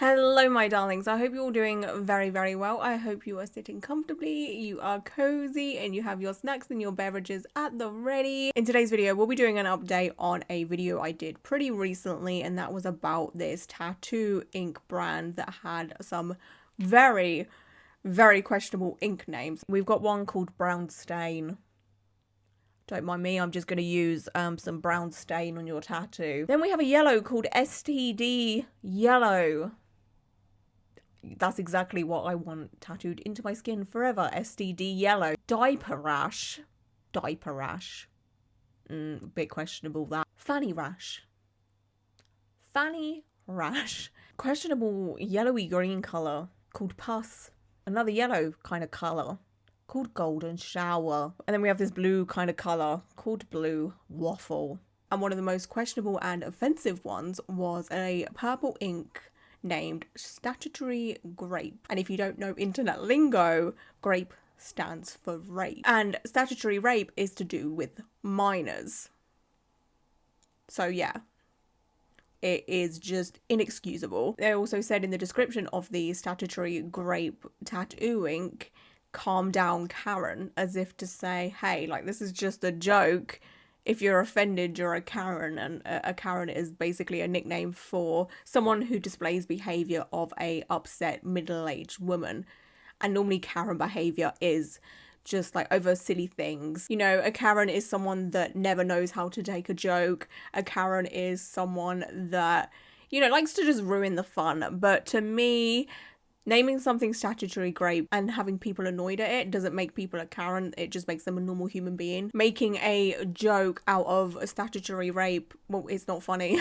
Hello my darlings, I hope you're all doing very well. I hope you are sitting comfortably, you are cozy, and you have your snacks and your beverages at the ready. In today's video, we'll be doing an update on a video I did pretty recently, and that was about this tattoo ink brand that had some very questionable ink names. We've got one called Brown Stain. Don't mind me, I'm just going to use some brown stain on your tattoo. Then we have a yellow called STD Yellow. That's exactly what I want tattooed into my skin forever. STD Yellow. Diaper rash. Diaper rash. Bit questionable that. Fanny rash. Fanny rash. Questionable yellowy green colour called pus. Another yellow kind of colour called golden shower. And then we have this blue kind of colour called blue waffle. And one of the most questionable and offensive ones was a purple ink named Statutory Grape. And if you don't know internet lingo, grape stands for rape. And statutory rape is to do with minors. So yeah, it is just inexcusable. They also said in the description of the Statutory Grape tattoo ink, calm down Karen, as if to say, hey, like, this is just a joke. If you're offended, you're a Karen, and a Karen is basically a nickname for someone who displays behavior of a upset middle-aged woman. And normally Karen behavior is just like over silly things. You know, a Karen is someone that never knows how to take a joke. A Karen is someone that, you know, likes to just ruin the fun. But to me, naming something Statutory Grape and having people annoyed at it doesn't make people a Karen, it just makes them a normal human being. Making a joke out of a statutory rape, well, it's not funny.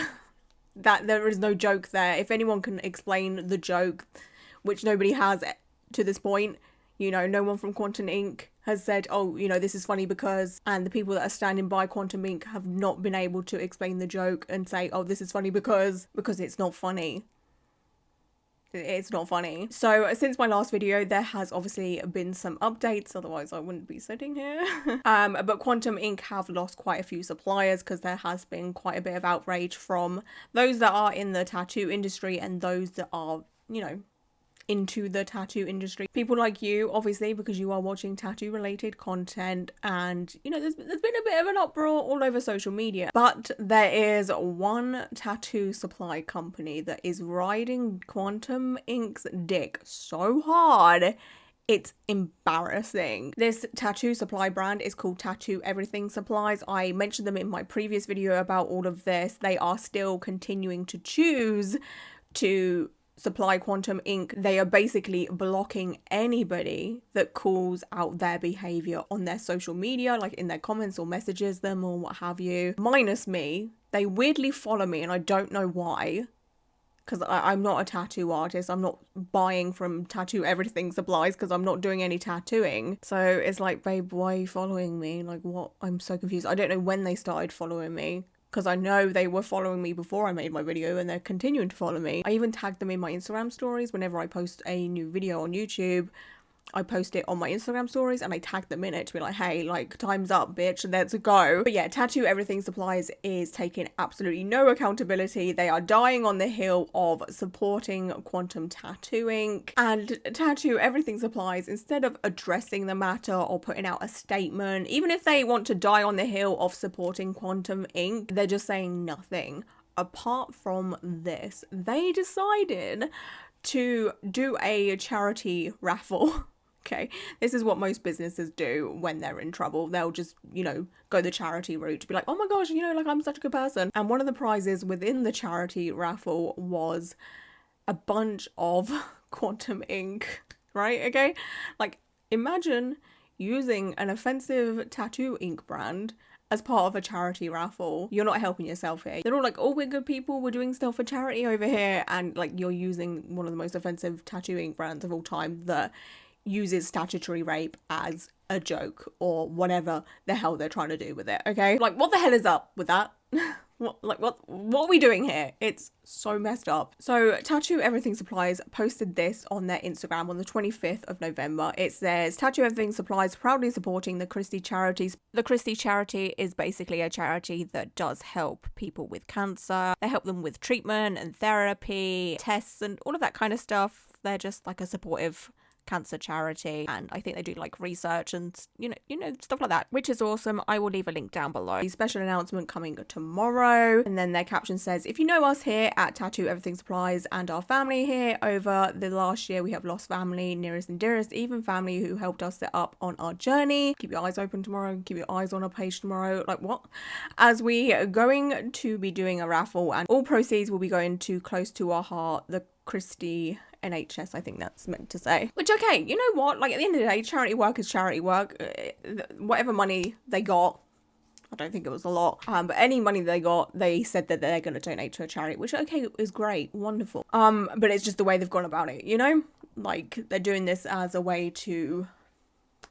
That there is no joke there. If anyone can explain the joke, which nobody has to this point, you know, no one from Quantum Ink has said, oh, you know, this is funny because, and the people that are standing by Quantum Ink have not been able to explain the joke and say, oh, this is funny because it's not funny. It's not funny. So since my last video, there has obviously been some updates, otherwise I wouldn't be sitting here. But Quantum Ink have lost quite a few suppliers because there has been quite a bit of outrage from those that are in the tattoo industry and those that are, you know, into the tattoo industry. People like you, obviously, because you are watching tattoo related content, and you know, there's been a bit of an uproar all over social media. But there is one tattoo supply company that is riding Quantum Ink's dick so hard, it's embarrassing. This tattoo supply brand is called Tattoo Everything Supplies. I mentioned them in my previous video about all of this. They are still continuing to choose to supply Quantum Ink. They are basically blocking anybody that calls out their behavior on their social media, like in their comments or messages them or what have you, minus me. They weirdly follow me and I don't know why, because I'm not a tattoo artist. I'm not buying from Tattoo Everything Supplies because I'm not doing any tattooing. So it's like, babe, why are you following me? Like, what? I'm so confused. I don't know when they started following me, because I know they were following me before I made my video and they're continuing to follow me. I even tagged them in my Instagram stories. Whenever I post a new video on YouTube, I post it on my Instagram stories and I tag them in it to be like, hey, like, time's up, bitch, let's go. But yeah, Tattoo Everything Supplies is taking absolutely no accountability. They are dying on the hill of supporting quantum tattooing, and Tattoo Everything Supplies, instead of addressing the matter or putting out a statement, even if they want to die on the hill of supporting Quantum Ink, they're just saying nothing. Apart from this, they decided to do a charity raffle. Okay, this is what most businesses do when they're in trouble. They'll just, you know, go the charity route to be like, oh my gosh, you know, like, I'm such a good person. And one of the prizes within the charity raffle was a bunch of Quantum Ink, right? Okay, like, imagine using an offensive tattoo ink brand as part of a charity raffle. You're not helping yourself here. They're all like, oh, we're good people, we're doing stuff for charity over here, and like, you're using one of the most offensive tattoo ink brands of all time that uses statutory rape as a joke or whatever the hell they're trying to do with it. Okay, like, what the hell is up with that? What are we doing here? It's so messed up. So Tattoo Everything Supplies posted this on their Instagram on the 25th of November. It says, Tattoo Everything Supplies proudly supporting the Christie charities. The Christie charity is basically a charity that does help people with cancer. They help them with treatment and therapy, tests and all of that kind of stuff. They're just like a supportive cancer charity, and I think they do like research and you know stuff like that, which is awesome. I will leave a link down below. The special announcement coming tomorrow. And then their caption says, if you know us here at Tattoo Everything Supplies and our family here over the last year, we have lost family, nearest and dearest, even family who helped us set up on our journey. Keep your eyes open tomorrow, keep your eyes on our page tomorrow. Like what? As we are going to be doing a raffle, and all proceeds will be going to close to our heart, the Christie NHS, I think that's meant to say. Which, okay, you know what? Like, at the end of the day, charity work is charity work. Whatever money they got, I don't think it was a lot, but any money they got, they said that they're going to donate to a charity, which, okay, is great, wonderful. But it's just the way they've gone about it, you know? Like, they're doing this as a way to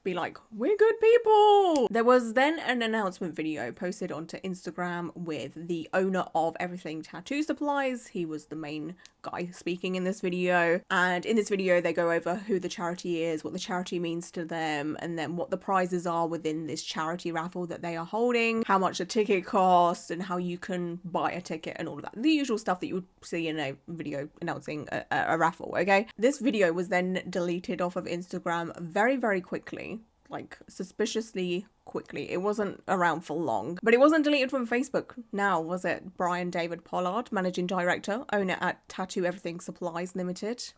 be like, we're good people. There was then an announcement video posted onto Instagram with the owner of Everything Tattoo Supplies. He was the main guy speaking in this video, and in this video they go over who the charity is, what the charity means to them, and then what the prizes are within this charity raffle that they are holding, how much a ticket costs, and how you can buy a ticket and all of that, the usual stuff that you would see in a video announcing a raffle. Okay, this video was then deleted off of Instagram very quickly, like suspiciously quickly. It wasn't around for long, but it wasn't deleted from Facebook now, was it? Brian David Pollard, managing director, owner at Tattoo Everything Supplies Limited.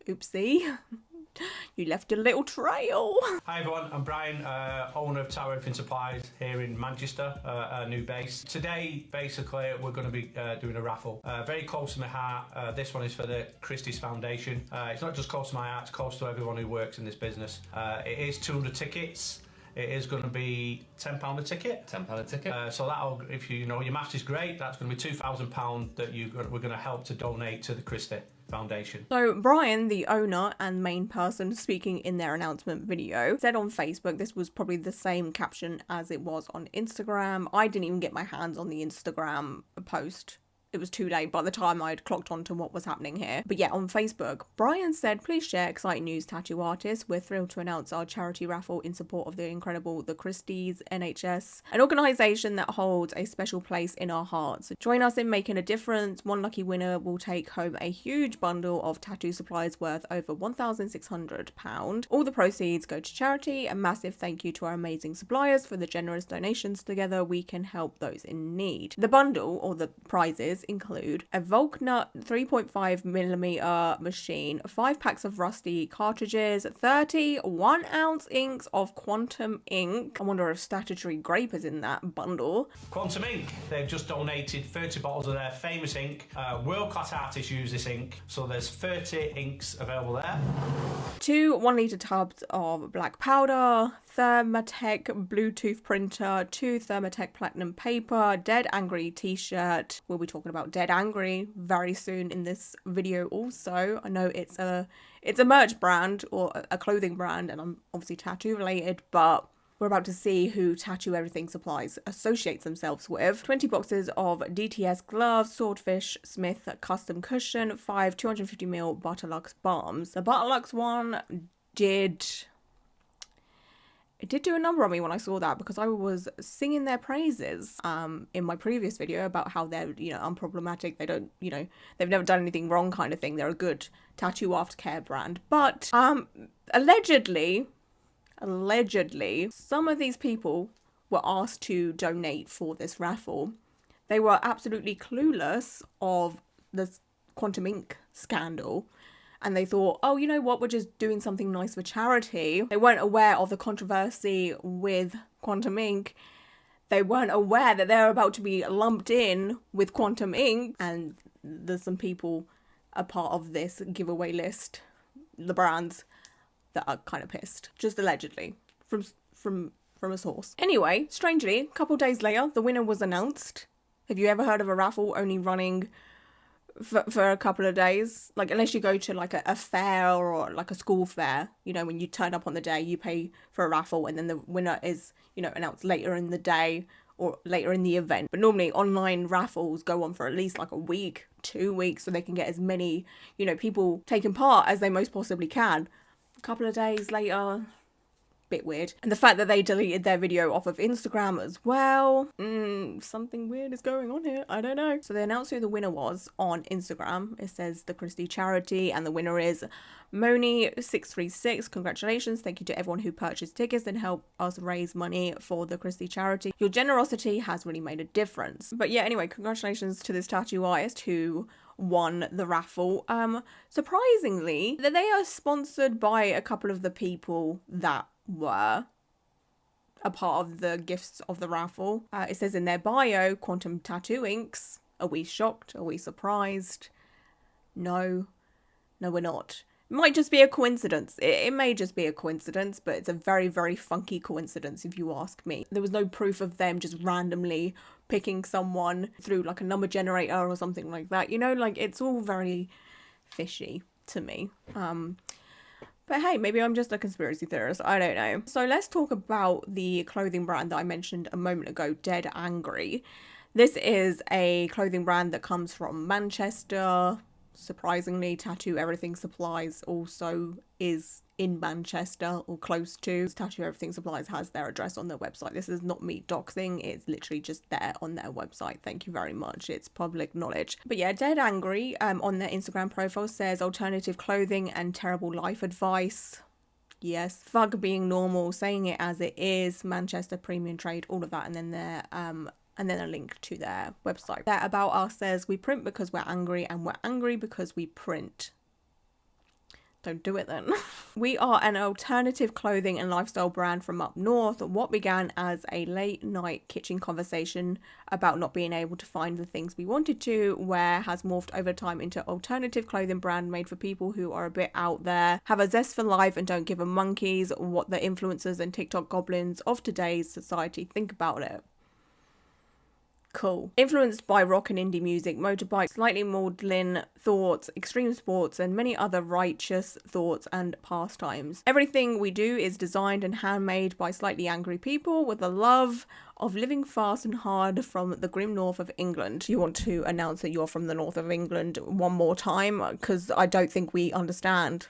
Oopsie. You left a little trail. Hi everyone, I'm Brian, owner of Tattoo Everything Supplies here in Manchester, our new base. Today, basically, we're going to be doing a raffle. Very close to my heart. This one is for the Christie's Foundation. It's not just close to my heart, it's close to everyone who works in this business. It is 200 tickets. It is going to be £10 a ticket. £10 a ticket. So that'll, if you know your maths is great, that's going to be £2,000 that we're going to help to donate to the Christie Foundation. So Brian, the owner and main person speaking in their announcement video, said on Facebook, this was probably the same caption as it was on Instagram. I didn't even get my hands on the Instagram post. It was too late by the time I'd clocked on to what was happening here. But yeah, on Facebook, Brian said, please share exciting news, tattoo artists. We're thrilled to announce our charity raffle in support of the incredible The Christie's NHS, an organisation that holds a special place in our hearts. Join us in making a difference. One lucky winner will take home a huge bundle of tattoo supplies worth over £1,600. All the proceeds go to charity. A massive thank you to our amazing suppliers for the generous donations. Together we can help those in need. The bundle, or the prizes, include a Volknut 3.5mm machine, 5 packs of rusty cartridges, 30 1-ounce inks of quantum ink. I wonder if Statutory Grape is in that bundle. Quantum ink, they've just donated 30 bottles of their famous ink. World-class artists use this ink, so there's 30 inks available there. 2 1-litre tubs of black powder, Thermatech Bluetooth printer, 2 Thermatech Platinum paper, Dead Angry t-shirt. We'll be talking about Dead Angry very soon in this video also. I know it's a merch brand or a clothing brand, and I'm obviously tattoo related, but we're about to see who Tattoo Everything Supplies associates themselves with. 20 boxes of DTS gloves, Swordfish Smith custom cushion, 5 250ml Butterlux balms. The Butterlux one it did do a number on me when I saw that, because I was singing their praises in my previous video about how they're, unproblematic. They don't, they've never done anything wrong kind of thing. They're a good tattoo aftercare brand. But allegedly, some of these people were asked to donate for this raffle. They were absolutely clueless of the quantum ink scandal. And they thought, oh, you know what, we're just doing something nice for charity. They weren't aware of the controversy with quantum ink. They weren't aware that they're about to be lumped in with quantum ink. And there's some people a part of this giveaway list, the brands, that are kind of pissed. Just allegedly, from a source. Anyway, strangely, a couple days later, the winner was announced. Have you ever heard of a raffle only running for a couple of days? Like, unless you go to like a fair or like a school fair, when you turn up on the day, you pay for a raffle, and then the winner is, announced later in the day or later in the event. But normally online raffles go on for at least like a week, 2 weeks, so they can get as many, you know, people taking part as they most possibly can. A couple of days later, bit weird. And the fact that they deleted their video off of Instagram as well, something weird is going on here. I don't know. So they announced who the winner was on Instagram. It says the Christie charity, and the winner is Moni636. Congratulations. Thank you to everyone who purchased tickets and helped us raise money for the Christie charity. Your generosity has really made a difference. But yeah, anyway, congratulations to this tattoo artist who won the raffle. Surprisingly, they are sponsored by a couple of the people that were a part of the gifts of the raffle. It says in their bio, Quantum Tattoo Inks. Are we shocked? Are we surprised? No, we're not. It might just be a coincidence. It may just be a coincidence, but it's a very, very funky coincidence if you ask me. There was no proof of them just randomly picking someone through like a number generator or something like that. You know, like it's all very fishy to me. But hey, maybe I'm just a conspiracy theorist. I don't know. So let's talk about the clothing brand that I mentioned a moment ago, Dead Angry. This is a clothing brand that comes from Manchester. Surprisingly, Tattoo Everything Supplies also is in Manchester or close to. Tattoo Everything Supplies has their address on their website. This is not me doxing, it's literally just there on their website. Thank you very much, it's public knowledge. But yeah, Dead Angry on their Instagram profile says alternative clothing and terrible life advice. Yes, fuck being normal, saying it as it is, Manchester premium trade, all of that, and then their and then a link to their website. Their About Us says, we print because we're angry, and we're angry because we print. Don't do it then. We are an alternative clothing and lifestyle brand from up north. What began as a late night kitchen conversation about not being able to find the things we wanted to, where has morphed over time into alternative clothing brand made for people who are a bit out there, have a zest for life and don't give a monkeys what the influencers and TikTok goblins of today's society think about it. Cool. Influenced by rock and indie music, motorbike, slightly maudlin thoughts, extreme sports, and many other righteous thoughts and pastimes. Everything we do is designed and handmade by slightly angry people with a love of living fast and hard from the grim north of England. You want to announce that you're from the north of England one more time? Because I don't think we understand.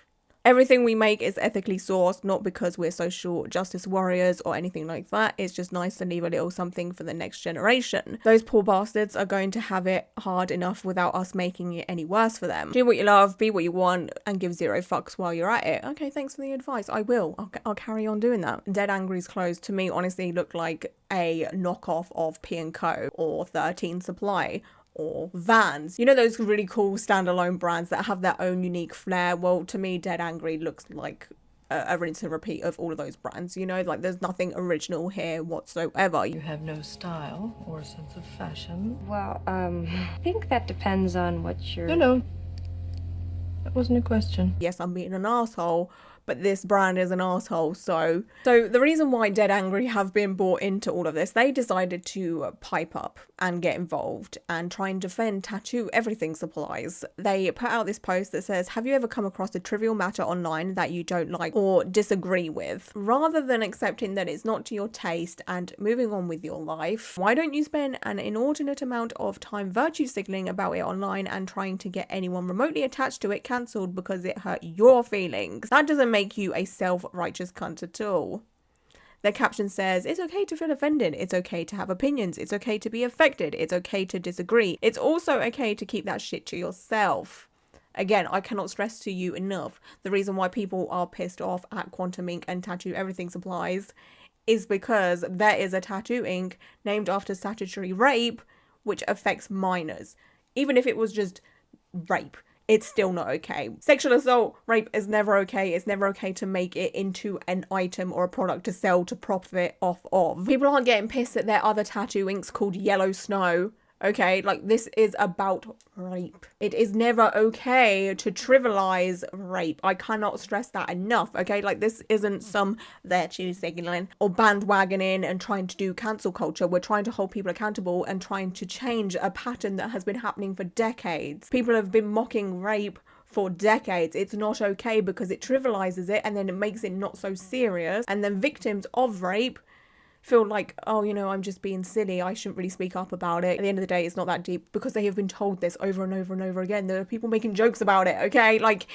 Everything we make is ethically sourced, not because we're social justice warriors or anything like that. It's just nice to leave a little something for the next generation. Those poor bastards are going to have it hard enough without us making it any worse for them. Do what you love, be what you want, and give zero fucks while you're at it. Okay, thanks for the advice. I will. I'll carry on doing that. Dead Angry's clothes to me honestly look like a knockoff of P&Co or 13 Supply or Vans. You know those really cool standalone brands that have their own unique flair? Well, to me, Dead Angry looks like a rinse and repeat of all of those brands. You know, like there's nothing original here whatsoever. You have no style or sense of fashion. Well, I think that depends on what you're... No. That wasn't a question. Yes, I'm being an asshole, but this brand is an asshole. So the reason why Dead Angry have been brought into all of this, they decided to pipe up and get involved and try and defend Tattoo Everything Supplies. They put out this post that says, have you ever come across a trivial matter online that you don't like or disagree with? Rather than accepting that it's not to your taste and moving on with your life, why don't you spend an inordinate amount of time virtue signaling about it online and trying to get anyone remotely attached to it cancelled because it hurt your feelings? That doesn't make you a self-righteous cunt at all. Their caption says, it's okay to feel offended, it's okay to have opinions, it's okay to be affected, it's okay to disagree. It's also okay to keep that shit to yourself. Again, I cannot stress to you enough, the reason why people are pissed off at Quantum Ink and Tattoo Everything Supplies is because there is a tattoo ink named after statutory rape, which affects minors. Even if it was just rape, it's still not okay. Sexual assault, rape is never okay. It's never okay to make it into an item or a product to sell to profit off of. People aren't getting pissed that there are other tattoo inks called Yellow Snow. Okay, like this is about rape. It is never okay to trivialize rape. I cannot stress that enough. Okay, like this isn't some virtue signaling or bandwagoning and trying to do cancel culture. We're trying to hold people accountable and trying to change a pattern that has been happening for decades. People have been mocking rape for decades. It's not okay because it trivializes it and then it makes it not so serious. And then victims of rape feel like, oh, you know, I'm just being silly, I shouldn't really speak up about it. At the end of the day, it's not that deep, because they have been told this over and over and over again. There are people making jokes about it, okay? Like,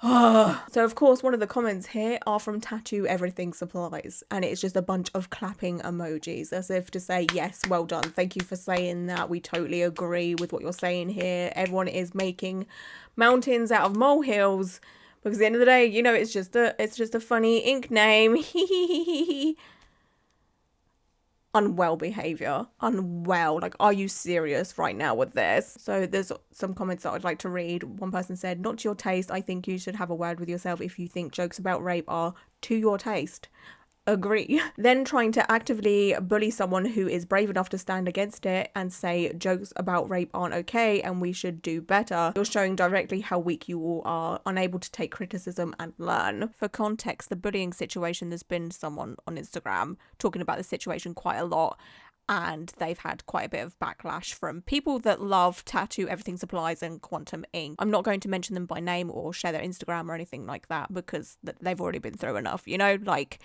so of course one of the comments here are from Tattoo Everything Supplies, and it's just a bunch of clapping emojis as if to say, yes, well done, thank you for saying that, we totally agree with what you're saying here. Everyone is making mountains out of molehills, because at the end of the day, you know, it's just a funny ink name. Unwell behavior. Unwell. Like, are you serious right now with this? So there's some comments that I'd like to read. One person said, not to your taste. I think you should have a word with yourself if you think jokes about rape are to your taste. Agree. Then trying to actively bully someone who is brave enough to stand against it and say jokes about rape aren't okay and we should do better. You're showing directly how weak you all are, unable to take criticism and learn. For context, the bullying situation, there's been someone on Instagram talking about the situation quite a lot, and they've had quite a bit of backlash from people that love Tattoo Everything Supplies and Quantum Ink. I'm not going to mention them by name or share their Instagram or anything like that, because they've already been through enough, you know, like.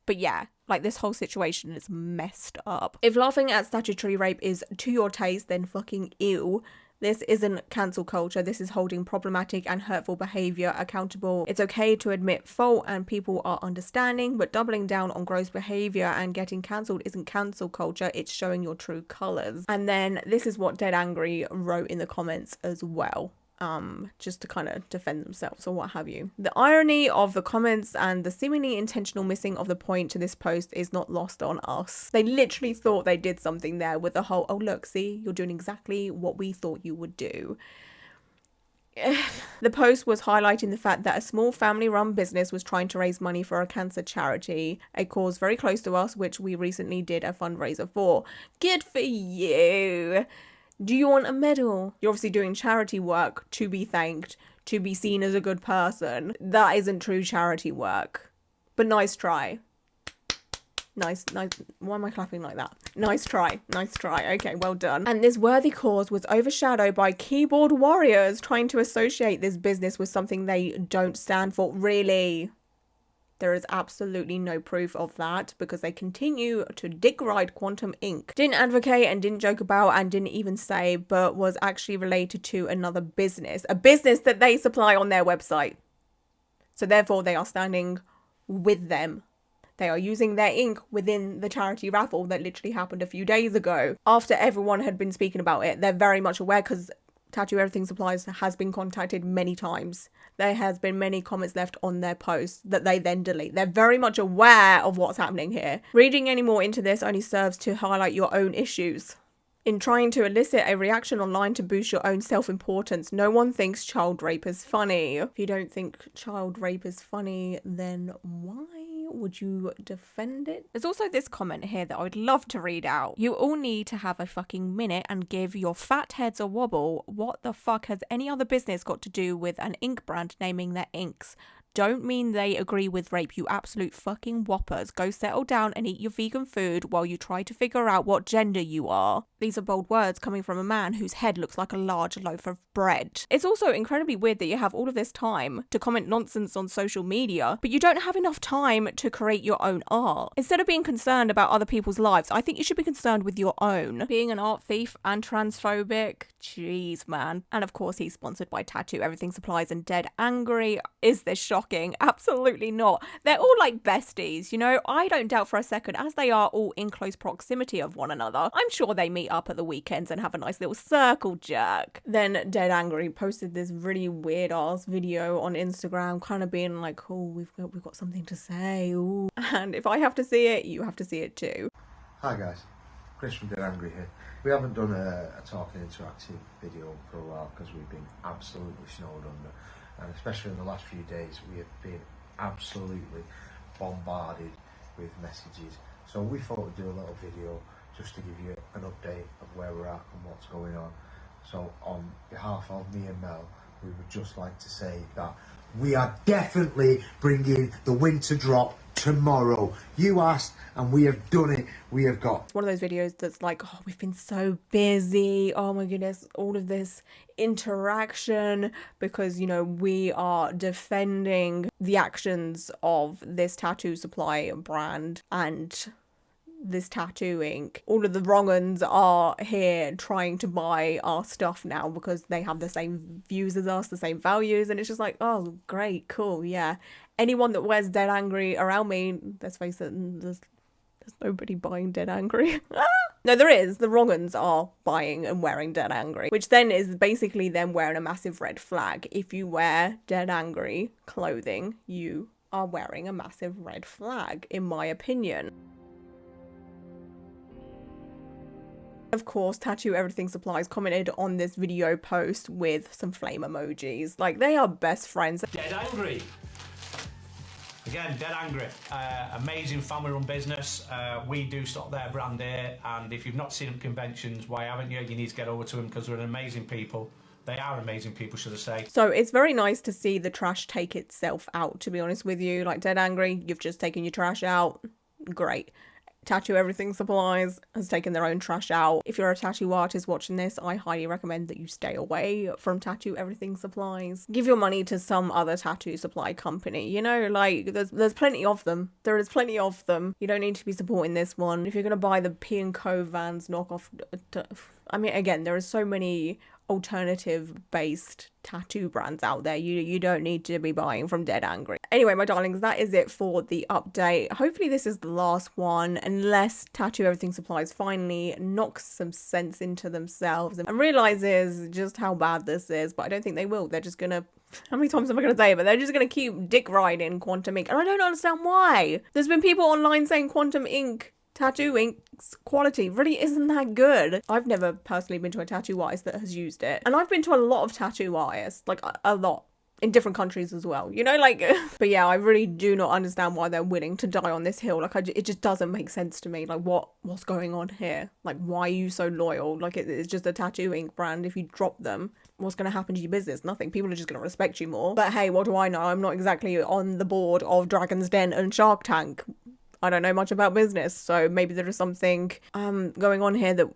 But yeah, like, this whole situation is messed up. If laughing at statutory rape is to your taste, then fucking ew. This isn't cancel culture. This is holding problematic and hurtful behaviour accountable. It's okay to admit fault and people are understanding, but doubling down on gross behaviour and getting cancelled isn't cancel culture. It's showing your true colours. And then this is what Dead Angry wrote in the comments as well. Just to kind of defend themselves or what have you. The irony of the comments and the seemingly intentional missing of the point to this post is not lost on us. They literally thought they did something there with the whole, oh look, see, you're doing exactly what we thought you would do. The post was highlighting the fact that a small family-run business was trying to raise money for a cancer charity, a cause very close to us, which we recently did a fundraiser for. Good for you! Do you want a medal? You're obviously doing charity work to be thanked, to be seen as a good person. That isn't true charity work. But nice try. Nice. Why am I clapping like that? Nice try. Okay, well done. And this worthy cause was overshadowed by keyboard warriors trying to associate this business with something they don't stand for. Really? There is absolutely no proof of that, because they continue to dick ride Quantum Ink. Didn't advocate and didn't joke about and didn't even say, but was actually related to another business. A business that they supply on their website. So therefore they are standing with them. They are using their ink within the charity raffle that literally happened a few days ago. After everyone had been speaking about it, they're very much aware, because Tattoo Everything Supplies has been contacted many times. There has been many comments left on their posts that they then delete. They're very much aware of what's happening here. Reading any more into this only serves to highlight your own issues. In trying to elicit a reaction online to boost your own self-importance, no one thinks child rape is funny. If you don't think child rape is funny, then why would you defend it? There's also this comment here that I would love to read out. You all need to have a fucking minute and give your fat heads a wobble. What the fuck has any other business got to do with an ink brand naming their inks? Don't mean they agree with rape, you absolute fucking whoppers. Go settle down and eat your vegan food while you try to figure out what gender you are. These are bold words coming from a man whose head looks like a large loaf of bread. It's also incredibly weird that you have all of this time to comment nonsense on social media, but you don't have enough time to create your own art. Instead of being concerned about other people's lives, I think you should be concerned with your own. Being an art thief and transphobic, jeez man. And of course he's sponsored by Tattoo Everything Supplies and Dead Angry. Is this shocking? Absolutely not. They're all like besties, you know. I don't doubt for a second, as they are all in close proximity of one another, I'm sure they meet up at the weekends and have a nice little circle jerk. Then Dead Angry posted this really weird ass video on Instagram, kind of being like, oh, we've got something to say, ooh. And if I have to see it, you have to see it too. Hi guys, Chris from Dead Angry here. We haven't done a talking interactive video for a while because we've been absolutely snowed under, and especially in the last few days we have been absolutely bombarded with messages. So we thought we'd do a little video just to give you an update of where we're at and what's going on. So on behalf of me and Mel, we would just like to say that we are definitely bringing the winter drop tomorrow. You asked and we have done it. We have got one of those videos that's like, oh, we've been so busy, oh my goodness, all of this interaction, because, you know, we are defending the actions of this tattoo supply brand, and this tattoo ink. All of the wrong uns are here trying to buy our stuff now because they have the same views as us, the same values, and it's just like, oh, great, cool, yeah. Anyone that wears Dead Angry around me, let's face it, there's nobody buying Dead Angry. No, there is. The wrong uns are buying and wearing Dead Angry, which then is basically them wearing a massive red flag. If you wear Dead Angry clothing, you are wearing a massive red flag, in my opinion. Of course, Tattoo Everything Supplies commented on this video post with some flame emojis. Like, they are best friends. Dead Angry. Again, Dead Angry, amazing family-run business. We do stock their brand here, and if you've not seen them at conventions, why haven't you? You need to get over to them because they're an amazing people. They are amazing people, should I say. So it's very nice to see the trash take itself out, to be honest with you. Like, Dead Angry, you've just taken your trash out. Great. Tattoo Everything Supplies has taken their own trash out. If you're a tattoo artist watching this, I highly recommend that you stay away from Tattoo Everything Supplies. Give your money to some other tattoo supply company. You know, like, there's plenty of them. There is plenty of them. You don't need to be supporting this one. If you're going to buy the P&Co Vans knockoff... I mean, again, there are so many alternative-based tattoo brands out there. You don't need to be buying from Dead Angry. Anyway, my darlings, that is it for the update. Hopefully this is the last one, unless Tattoo Everything Supplies finally knocks some sense into themselves and realizes just how bad this is. But I don't think they will. They're just gonna... How many times am I going to say it? But they're just going to keep dick riding Quantum Ink. And I don't understand why. There's been people online saying Quantum Ink tattoo ink's quality really isn't that good. I've never personally been to a tattoo artist that has used it, and I've been to a lot of tattoo artists, like a lot, in different countries as well, you know, like. But yeah, I really do not understand why they're willing to die on this hill. Like, it just doesn't make sense to me. Like, what's going on here? Like, why are you so loyal? Like, it's just a tattoo ink brand. If you drop them, what's going to happen to your business? Nothing. People are just going to respect you more. But hey, what do I know? I'm not exactly on the board of Dragon's Den and Shark Tank. I don't know much about business, so maybe there is something going on here that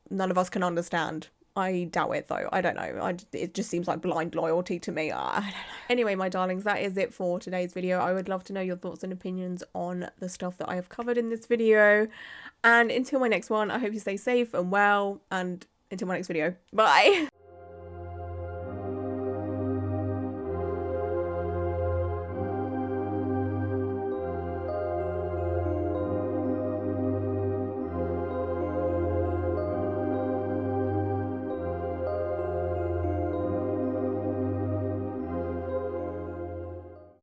none of us can understand. I doubt it, though. I don't know. It just seems like blind loyalty to me. I don't know. Anyway, my darlings, that is it for today's video. I would love to know your thoughts and opinions on the stuff that I have covered in this video. And until my next one, I hope you stay safe and well. And until my next video, bye!